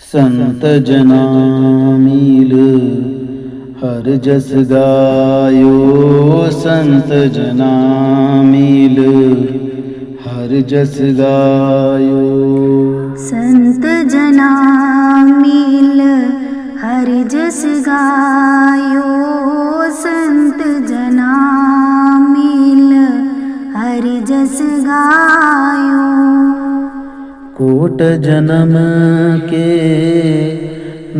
संत जना मील हर जस गायो, संत जना मील हर जस गायो। संत जना मील हर जस गायो, संत जना मील हर जस गायो। कोट जन्म के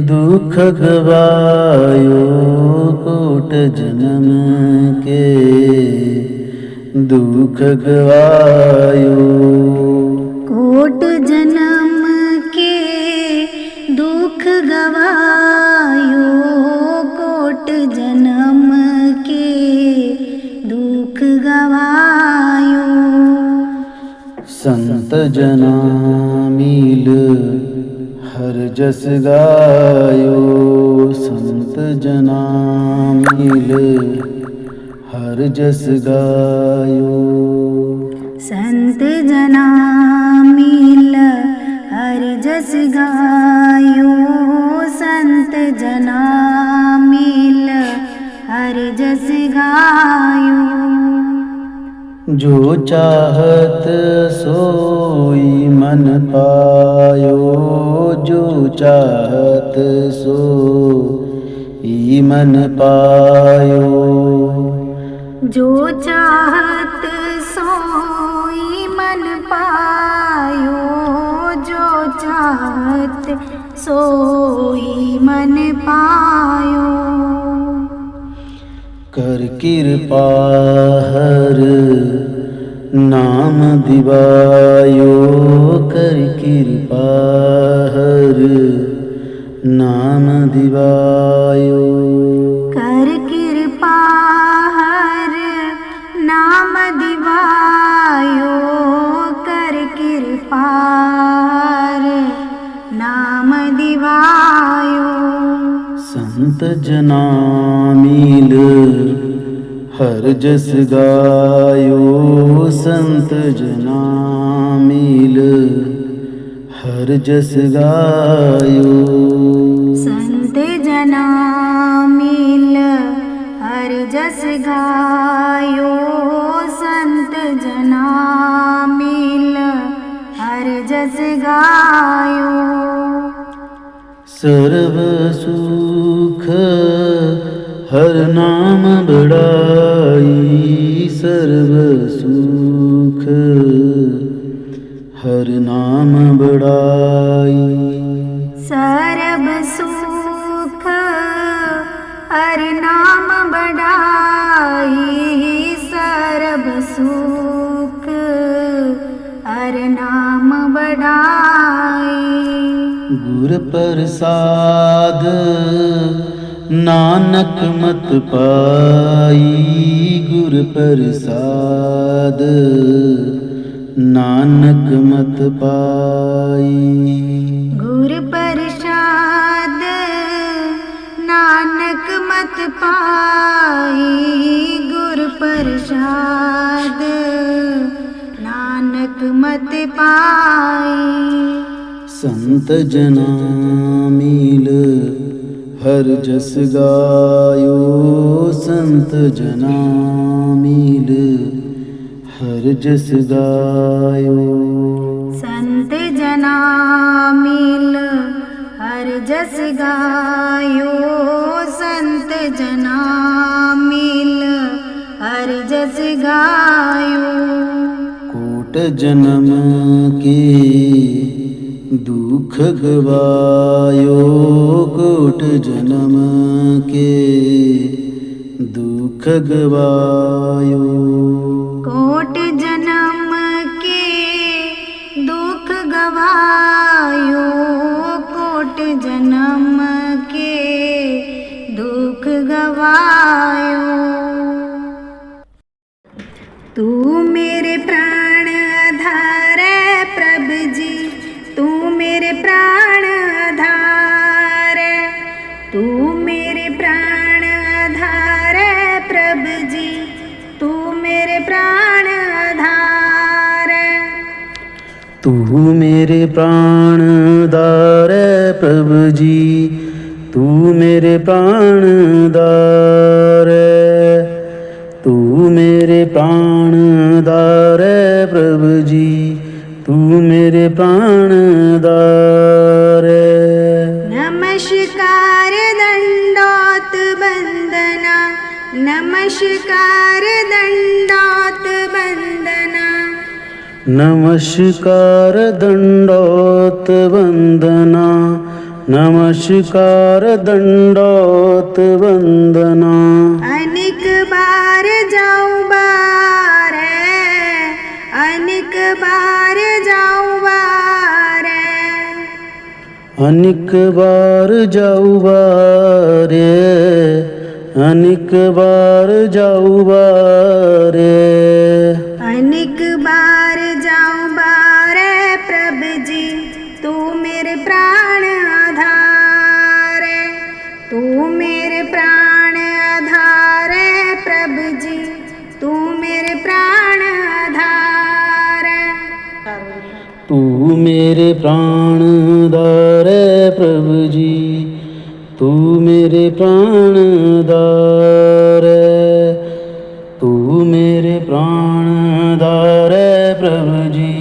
दुख गवायो, कोट जन्म के दुख गवायो। कोट जन्म के दुख गवायो, कोट जन्म के दुख गवायो। संत जना मील हर जस गायो, संत जना मील हर जस गायो। संत जना मील हर जस गायो, संत जना मील हर जस गायो। जो चाहत सोई मन पायो, जो चाहत सोई मन पायो। जो चाहत सोई मन पायो, जो चाहत सोई मन पायो। कर कृपा हर नाम दिवायो, कर कृपा हर नाम दिवायो। कर कृपा हर नाम दिवायो, कर कृपा हर नाम दिवायो। संत जना मील हर जस गायो, संत जना मील हर जस गायो। संत जना मील हर जस गायो, संत जना मील हर जस गायो। सर्व सुख हर नाम बड़ाई, सर्व सुख हर नाम बड़ाई। सर्व सुख हर नाम बढ़ाई, सर्व सुख हर नाम बढ़ाई। गुर प्रसाद नानक मत पाई, गुर प्रसाद नानक मत पाई। गुर प्रसाद नानक मत पाई, गुर प्रसाद नानक मत पाई। संत जना मील हर जस गायो, संत जना मील हर जस गायो। संत जना मील हर जस गायो, संत जना मील हर जस गायो। कोट जन्म के दुख गवायो, कोट जन्म के दुख गवायो। कोट जन्म के दुख गवायो, कोट जन्म के दुख गवायो। तू मेरे प्राण आधार है प्रभु जी, तू मेरे प्राण आधार है, तू मेरे प्राण आधार है प्रभु जी, तू मेरे प्राण आधार है। तू मेरे प्राण दार प्रभु जी तू मेरे प्राणदार है, तू मेरे प्राणदार है प्रभु जी तू मेरे प्राणदार है। नमस्कार दंडोत वंदना, नमस्कार दंडोत वंदना, नमस्कार दंडोत वंदना, नमस्कार दंडोत वंदना। अनेक बार जाऊं बारे, अनेक बार जाऊं बारे, अनेक बार जाऊं बारे, अनेक बार जाऊं बारे, अनेक बार जाऊं बारे प्रभु जी तू मेरे प्राण आधार है, तू मेरे प्राण आधार है प्रभु जी तू मेरे प्राण आधार है। तू मेरे प्राणदार है प्रभु जी तू मेरे प्राणदार है, तू मेरे प्राणदार है प्रभु जी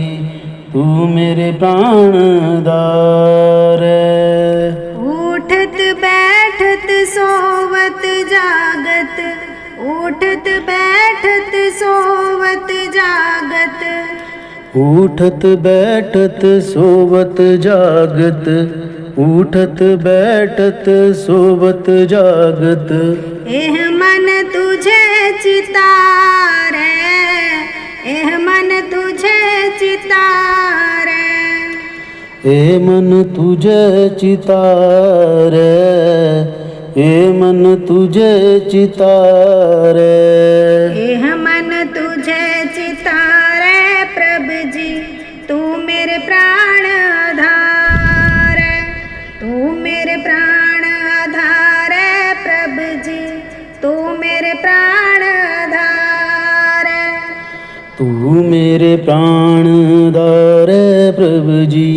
तू मेरे प्राणदार है। उठत बैठत सोवत जागत, उठत बैठत सोवत जागत, उठत बैठत सोवत जागत, उठत बैठत सोवत जागत। एह मन तुझे चितारे, एह मन तुझे चितारे, ए मन तुझे चितारे, ए मन तुझे चितारे, एह मन तुझे चितारे प्रभु जी तू मेरे प्राण आधार है, तू मेरे प्राण आधार है प्रभु जी तू मेरे प्राण आधार है। तू मेरे प्राणदार है प्रभु जी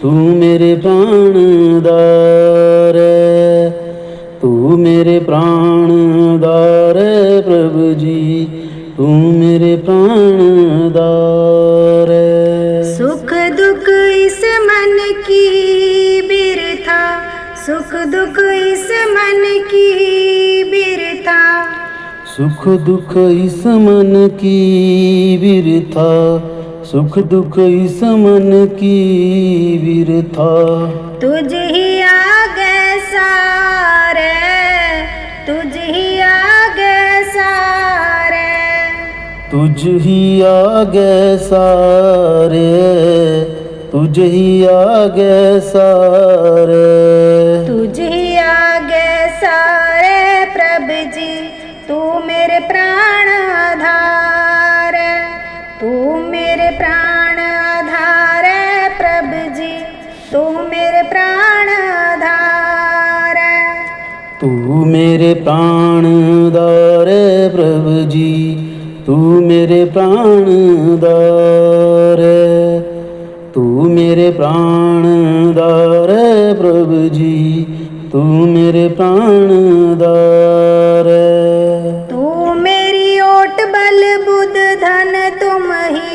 तू मेरे प्राणदार है, तू मेरे प्राणदार है प्रभु जी तू मेरे प्राणदार है। सुख दुख इस मन की बिरथा, सुख दुख इस मन की बिरथा, सुख दुख इस मन की बिरथा, सुख दुख इस मन की बिरथा। तुझ ही आगे सारे, तुझ ही आगे सारे, तुझ ही आगे सारे, तुझ ही आगे सारे, तुझ ही आगे सारे प्रभु जी तू मेरे प्राण आधार है, तू मेरे प्राण आधार है प्रभु जी तू मेरे प्राण आधार है। तू मेरे प्राणदार है प्रभु जी तू मेरे प्राणदार है, तू मेरे प्राणदार है प्रभु जी तू मेरे प्राणदार है। तू मेरी ओट बल बुध धन तुम ही,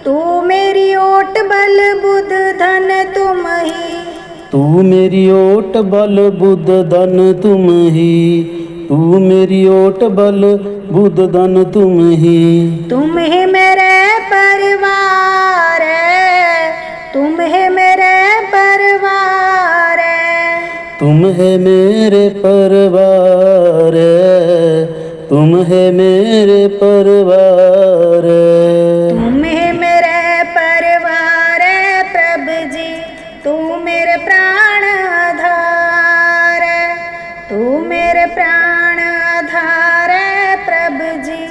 तू मेरी ओट बल बुध धन तुम ही, तू मेरी ओट बल बुध धन तुम ही, तू मेरी ओट बल बुध धन तुम ही। तुम ही मेरे परिवार है, तुम ही मेरे परिवार है, तुम है मेरे परिवार है, तुम है मेरे परिवार है, तुम ही मेरे परिवार है प्रभु जी तू मेरे प्राण आधार है, तू मेरे प्राण आधार है प्रभु जी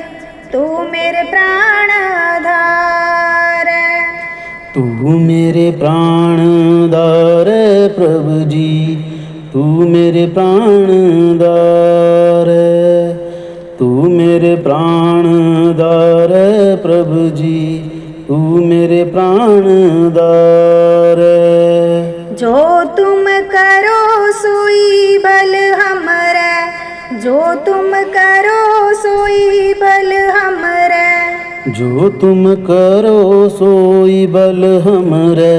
तू मेरे प्राण आधार है। तू मेरे प्राणदार है प्रभु जी तू मेरे प्राणदार है, तू मेरे प्राणदार है प्रभु जी तू मेरे प्राणदार है। जो तुम करो सोई भल हमरे, जो तुम करो सोई भल हमरे, जो तुम करो सोई बल हमरे,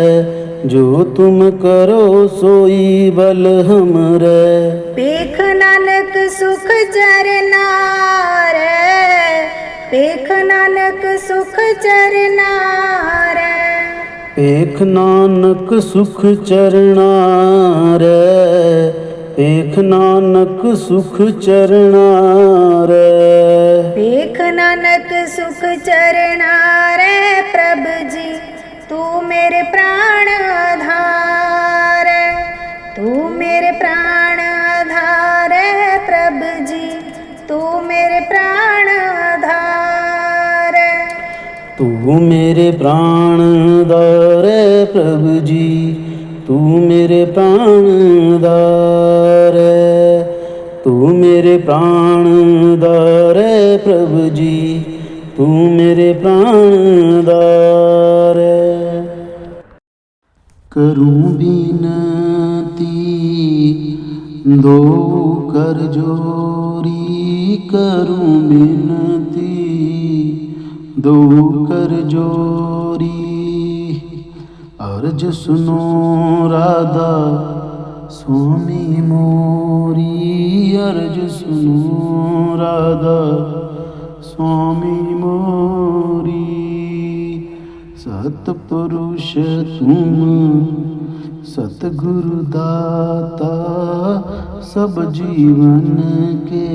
जो तुम करो सोई बल हमरे। पेख नानक सुख चरना रे, पेख नानक सुख चरना रे, पेख नानक सुख चरना रे, पेख नानक सुख चरना रे। पेख नानक सुख चरना रे प्रभु जी, तू मेरे प्राण आधार, तू मेरे प्राण आधार प्रभु जी, तू मेरे प्राण आधार, तू मेरे प्राण आधार प्रभु जी, तू मेरे प्राण आधार, तू मेरे प्राण आधार प्रभु जी, तू मेरे प्राण आधार। करूं बिनती दो कर जोरी, करूं बिनती दो कर जोरी। अर्ज सुनो राधा स्वामी मोरी, अर्ज सुनो राधा स्वामी मोरी। सतपुरुष तुम सतगुरु दाता, सब जीवन के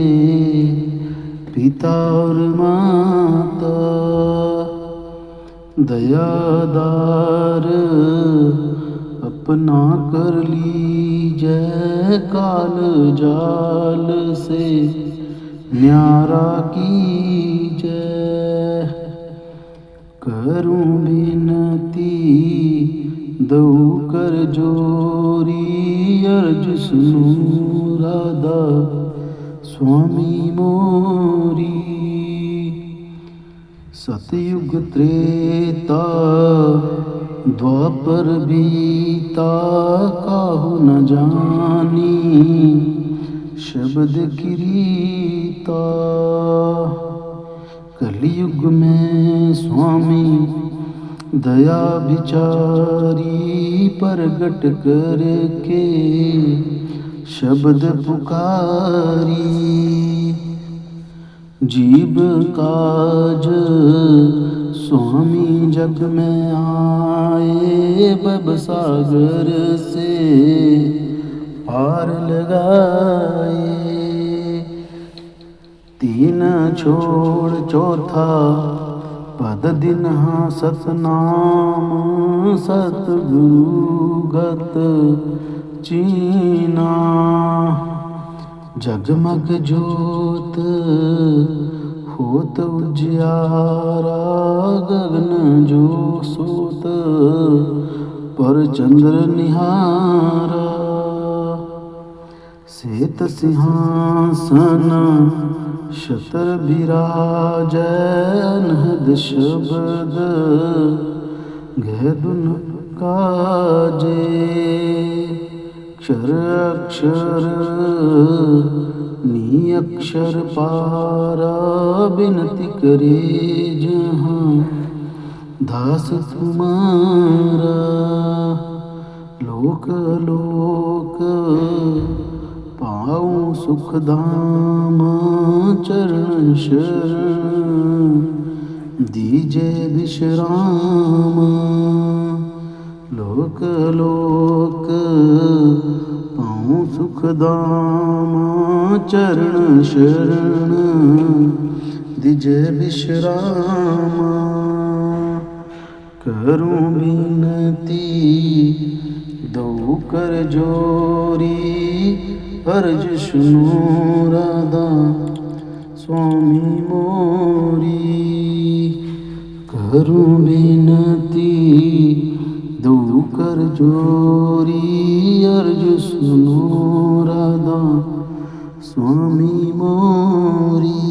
पिता और माता। दयादार अपना कर लीजै, काल जाल से न्यारा कीजै। करूं बिनती दो कर जोरी, अर्ज सुनो राधा स्वामी मोरी। सतयुग त्रेता द्वापर बीता, काहू न जानी शब्द किरीता। कलयुग में स्वामी दया विचारी, प्रगट करके शब्द पुकारी। जीव काज स्वामी जग में आए, भव सागर से पार लगाए। तीन छोड़ चौथा पद दिन सतनाम, सतगुरु गत चीना। जगमग ज्योत होत उजियारा, गगन जो सोत पर चंद्र निहारा। श्वेत सिंहासन शतर बिराजै, अनहद शब्द गैदुन काजे। क्षर अक्षर नी अक्षर पारा, बिनती करे जहाँ दास तुम्हारा। लोक लोक पाऊँ सुख धाम, चरण शरण दीजे विश्राम। लोक लोक पाऊँ सुख धाम, चरण शरण दीजे विश्राम। करूं बिनती दो कर जोरी, अर्ज सुनो राधा स्वामी मोरी। करूं बिनती दो कर जोरी, अर्ज सुनो राधा स्वामी मोरी।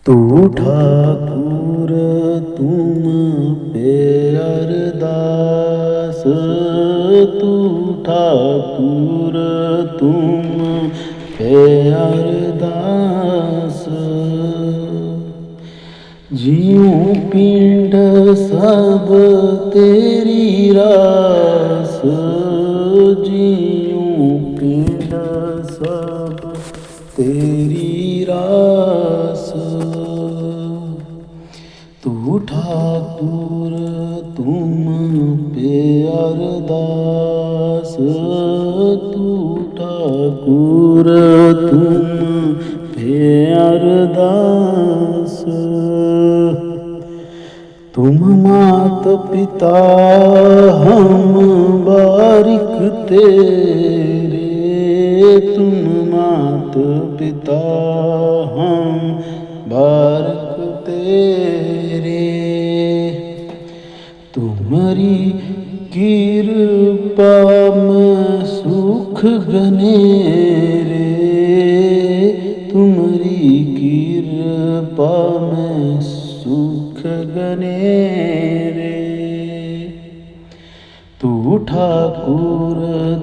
तू ठाकुर तुम पे अरदास, तू ठाकुर तुम पे अरदास। जिऊं पिंड सब तेरी रास, जिऊं पिंड सब तेरी रास। तू ठाकुर तुम पे अरदास, तू ठाकुर तुम पे अरदास। तुम मात पिता हम बारिक तेरे, तुम मात पिता हम बारिक तेरे। तुम्हारी कृपा में सुख घनेरे, तुम्हारी कृपा में सुख घनेरे। तू ठाकुर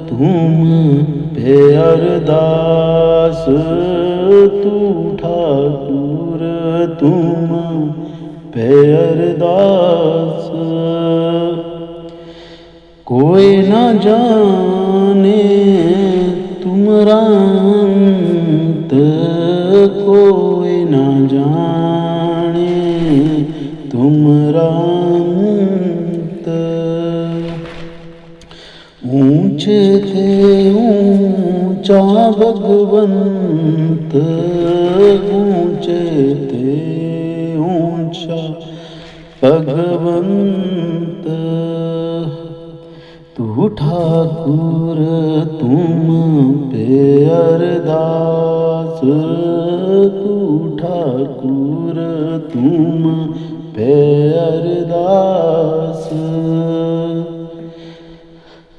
तुम पे अरदास, तू ठाकुर तुम पे अरदास। कोई न जाने तुमरा अंत, कोई न जाने तुमरा अंत। ऊंचे थे ऊंचा भगवंत, ऊंचे थे ऊंचा भगवंत। तू ठाकुर तुम पे अरदास, तू ठाकुर तुम पे अरदास।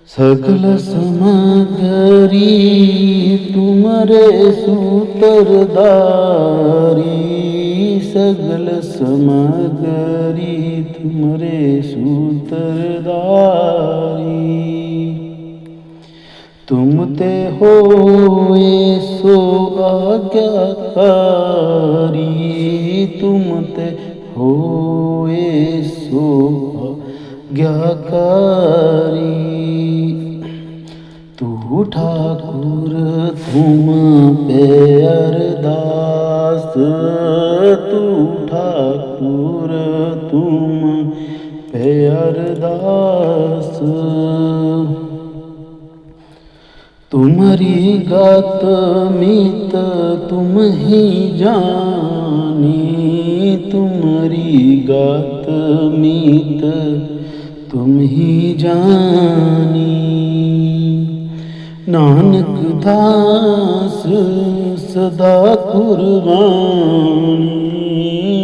सगल समगरी तुमरे सूत्रधारी, सगल समगरी तुमरे सूत्रधारी। तुम ते होए सो आज्ञाकारी, तुम ते होए सो आज्ञाकारी। तू ठाकुर तुम पे अरदास, तू ठाकुर तुम पे अरदास। तुम्हारी गात मीत तुम ही जानी, तुम्हारी गात मीत तुम ही जानी। नानक दास सदा कुर्बानी,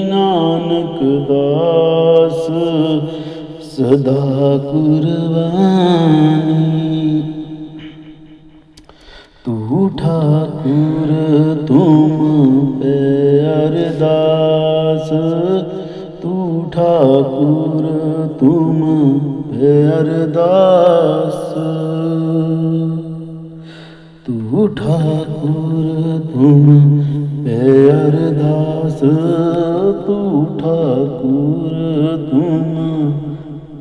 नानक दास सदा कुर्बानी। तू ठाकुर तुम पे अरदास, तू ठाकुर तुम पे अरदास। तू ठाकुर तुम पे अरदास, तू ठाकुर तुम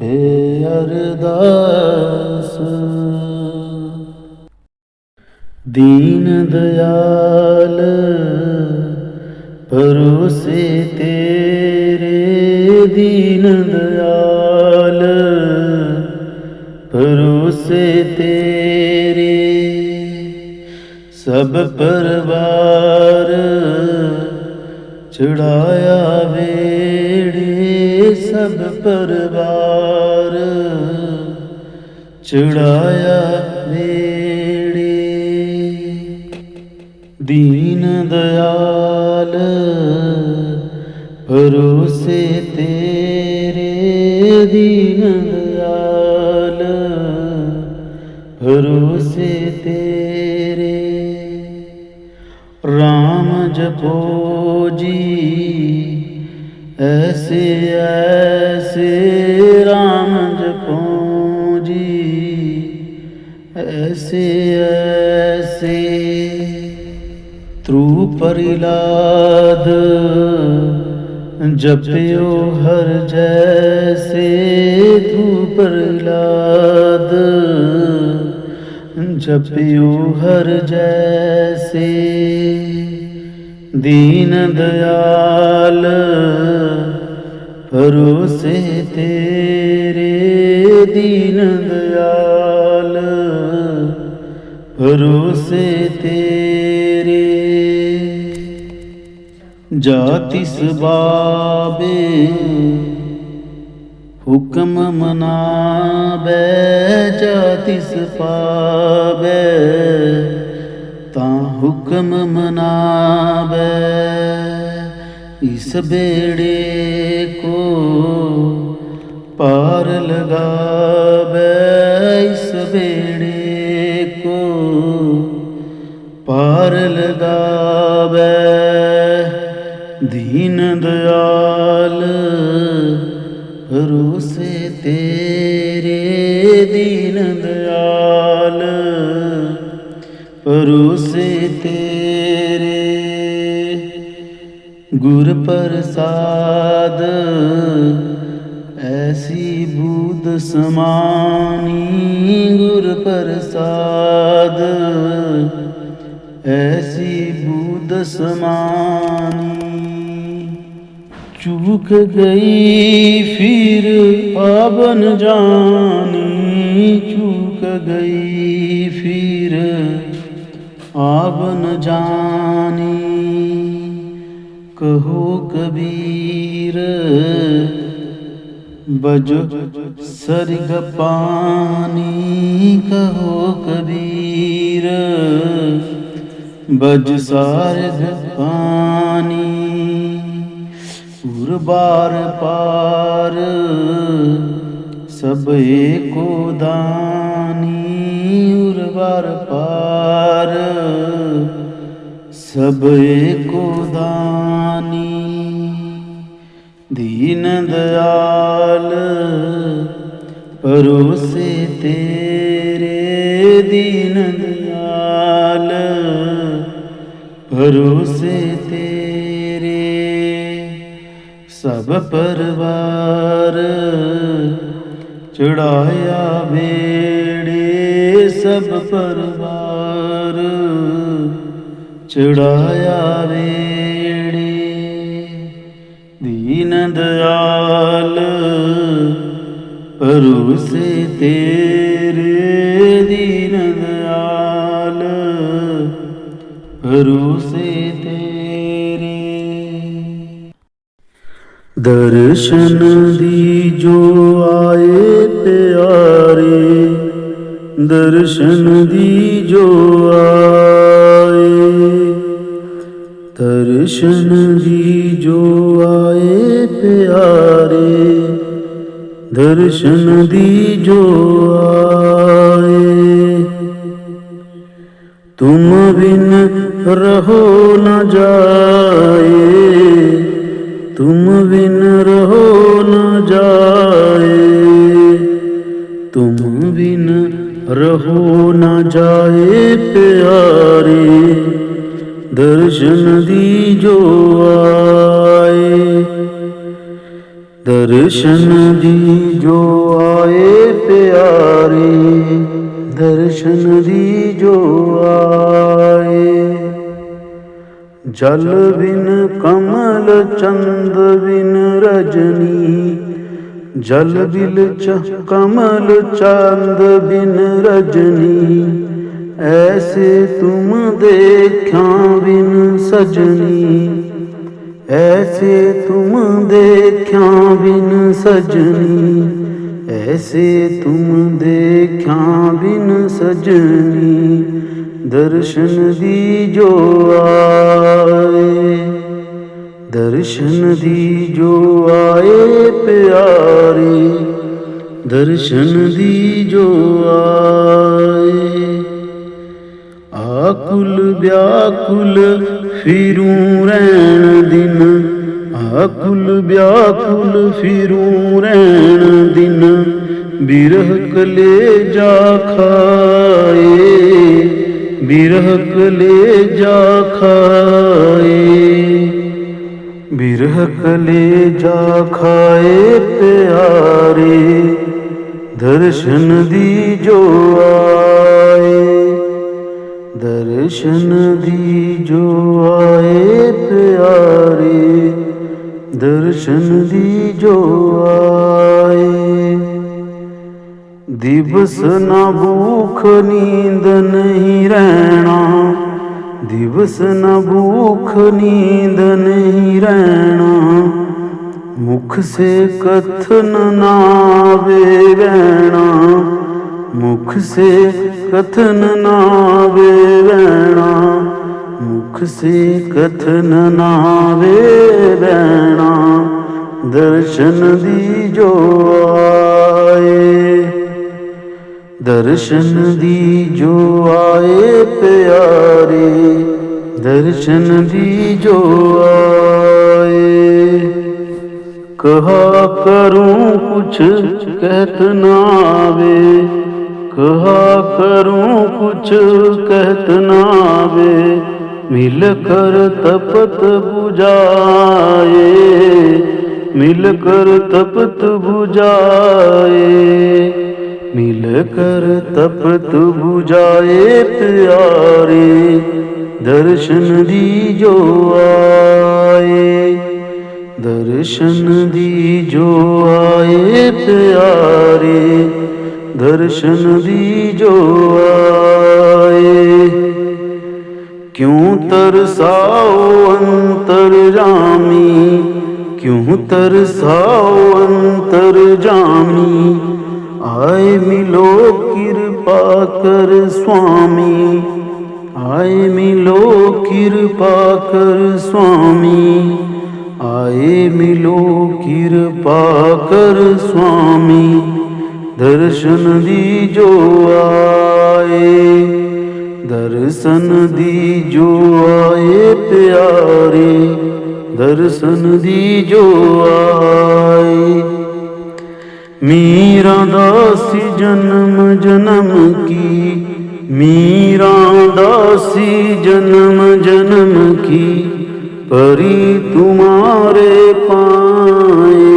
पे अरदास। दीन दयाल भरोसे तेरे, दीन दयाल भरोसे तेरे। सब परवार चढ़ाया वेड़े, सब परवार चढ़ाया वेड़े। दीन दयाल भरोसे तेरे, दीन दयाल भरोसे तेरे। राम जपो जी ऐसे ऐसे, राम जपो जी ऐसे ऐसे ध्रुव प्रहलाद जपियो हर जैसे ध्रुव प्रहलाद जपियो हर जैसे दीन दयाल भरोसे तेरे दीन दयाल भरोसे तेरे जातिस बाबे हुक्म मनाबे जातिस पाबे ता हुक्म मनाबे इस बेड़े को पार लगाबे इस बेड़े को पार लगाबे दीन दयाल भरोसे तेरे दीन दयाल भरोसे तेरे गुर प्रसाद ऐसी बूद समानी गुर प्रसाद ऐसी बूद समानी चूक गई फिर पावन जानी चूक गई फिर आवन जानी कहो कबीर बजो सरग पानी कहो कबीर बज सारग पानी उर्बार पार सब एको दानी उर्बार पार सब एको दानी दीन दयाल भरोसे तेरे दीन दयाल भरोसे तेरे सब परवार चढ़ाया बेड़े सब परवार चढ़ाया बेड़े दीन दयाल भरोसे तेरे दीन दयाल भरोसे तेरे दर्शन दीजो आए प्यारे दर्शन दीजो आए दर्शन दीजो आए प्यारे दर्शन दीजो आए तुम बिन रहो न जाए तुम बिन रहो न जाए तुम बिन रहो न जाए प्यारे दर्शन दीजो आए दर्शन दीजो आए प्यारे दर्शन दीजो आए जल बिन कमल चंद बिन रजनी जल बिल कमल चंद बिन रजनी ऐसे तुम देखा बिन सजनी ऐसे तुम देखा बिन सजनी ऐसे तुम देखा बिन सजनी दर्शन दीजो आए दर्शन दीजो आए प्यारे दर्शन दीजो आए आकुल व्याकुल फिरूं रैन दिन आकुल व्याकुल फिरूं रैन दिन बिरह कलेजा खाए बिरह कलेजा खाए, बिरह कलेजा खाए प्यारे, दर्शन दीजो आए, दर्शन दीजो आए प्यारे, दर्शन दीजो आए। दिवस न भूख नींद नहीं रहना, दिवस न भूख नींद नहीं रहना, मुख से कथन नावे रहना, मुख से कथन नावे रहना, मुख से कथन नावे रहना, दर्शन दीजो आए, दर्शन दीजो आए प्यारे, दर्शन दीजो आए। कहा करूं कुछ कहत ना आवे, कहा करूं कुछ कहत ना आवे, मिल कर तपत बुझाए, मिल कर तपत बुझाए, मिल कर तपत बुझाए प्यारे, दर्शन दीजो आए, दर्शन दीजो आए प्यारे, दर्शन दीजो आए। क्यों तरसाओ अंतर्यामी, क्यों तरसाओ अंतर्यामी, आए मिलो कृपा कर स्वामी, आए मिलो कृपा कर स्वामी, आए मिलो कृपा कर स्वामी, दर्शन दीजो आए, दर्शन दीजो आए प्यारे, दर्शन दीजो आए। मीरा दासी जन्म जन्म की, मीरा दासी जन्म जन्म की, परी तुम्हारे पाए,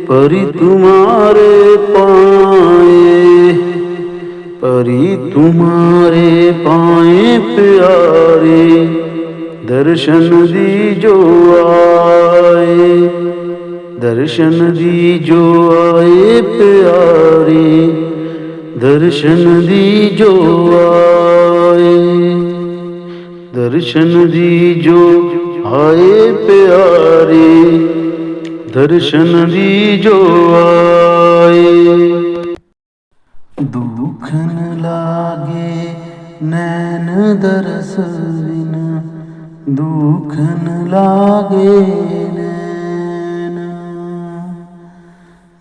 परी तुम्हारे पाए, परी तुम्हारे पाए प्यारे, दर्शन दीजो आए, दर्शन दीजो आए प्यारे, दर्शन दीजो आए, दर्शन दीजो आए प्यारे, दर्शन दीजो आए। दुख न लागे नैन दरस बिन, दुख न लागे नैन,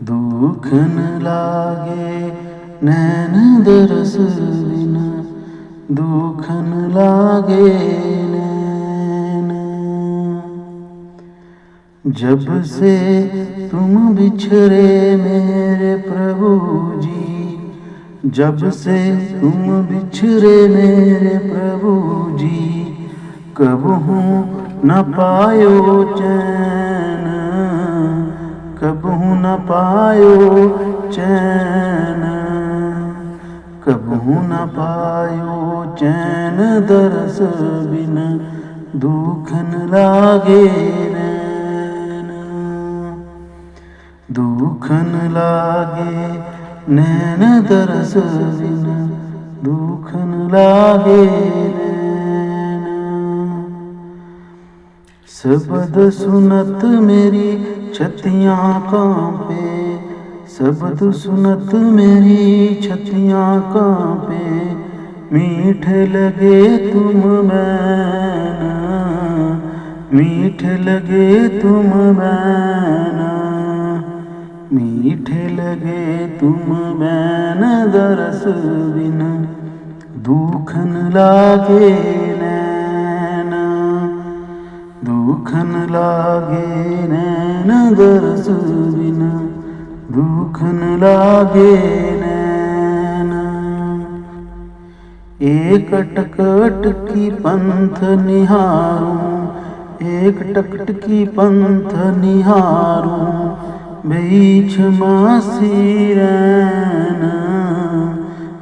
दुख न लागे नैन दरस बिन, दुख न लागे नैन। जब से तुम बिछड़े मेरे प्रभु जी, जब से तुम बिछड़े मेरे प्रभु जी, कबहू न पायो चैन, कबहू न पायो चैन, कबहू न पायो चैन, दरस बिन दुख न लागे नैन, दुख न लागे नैन, दरस बिन दुख न लागे नैन। शब्द सुनत मेरी छतियाँ कांपे, शब्द सुनत मेरी छतियाँ कांपे, मीठे लगे तुम मैना, मीठे लगे तुम मैना, मीठे लगे तुम मैन, दरस बिन दुख न लागे नैन, दुख न लागे नैन, दरस बिन दुख न लागे नैन। एक टकटकी पंथ निहारूं, एक टकटकी पंथ निहारूं, बीच मासी रैन,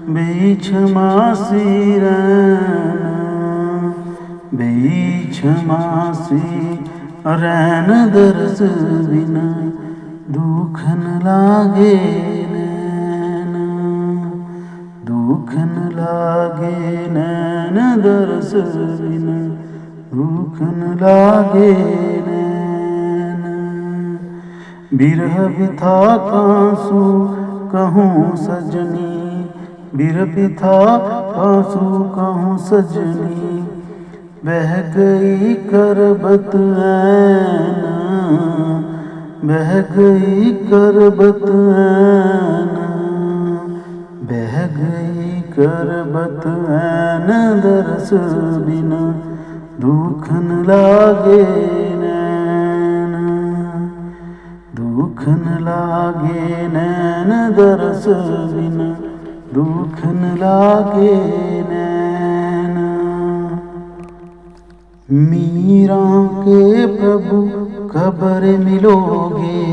बीच मासी रैन, बीच मासी रैन दरस बिन दुख न लागे नैन, दुख न लागे नैन दरस बिन दुख न लागे नैन। बिरह बिथा कांसू कहूँ सजनी, बिरह बिथा कांसू कहूँ सजनी, बह गई करबत ऐन, बह गई करबत ऐन, बह गई करबत ऐन दरस बिन दुख न लागे नैन, दुख न लागे नैन दरस बिन दुख न लागे नैन। मीरा के प्रभु कबर मिलोगे,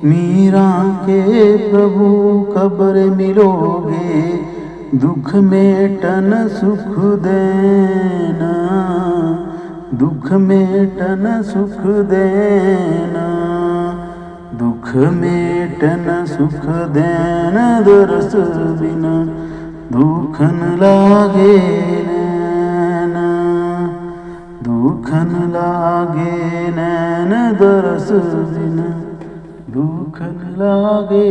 मीरा के प्रभु कबर मिलोगे, दुख मेटन सुख देना, दुख मेटन सुख देना, दुख मेटन सुख देना दरस बिन दुख न लागे नैन, दुख न लागे नैन दरस बिन दुख न लागे।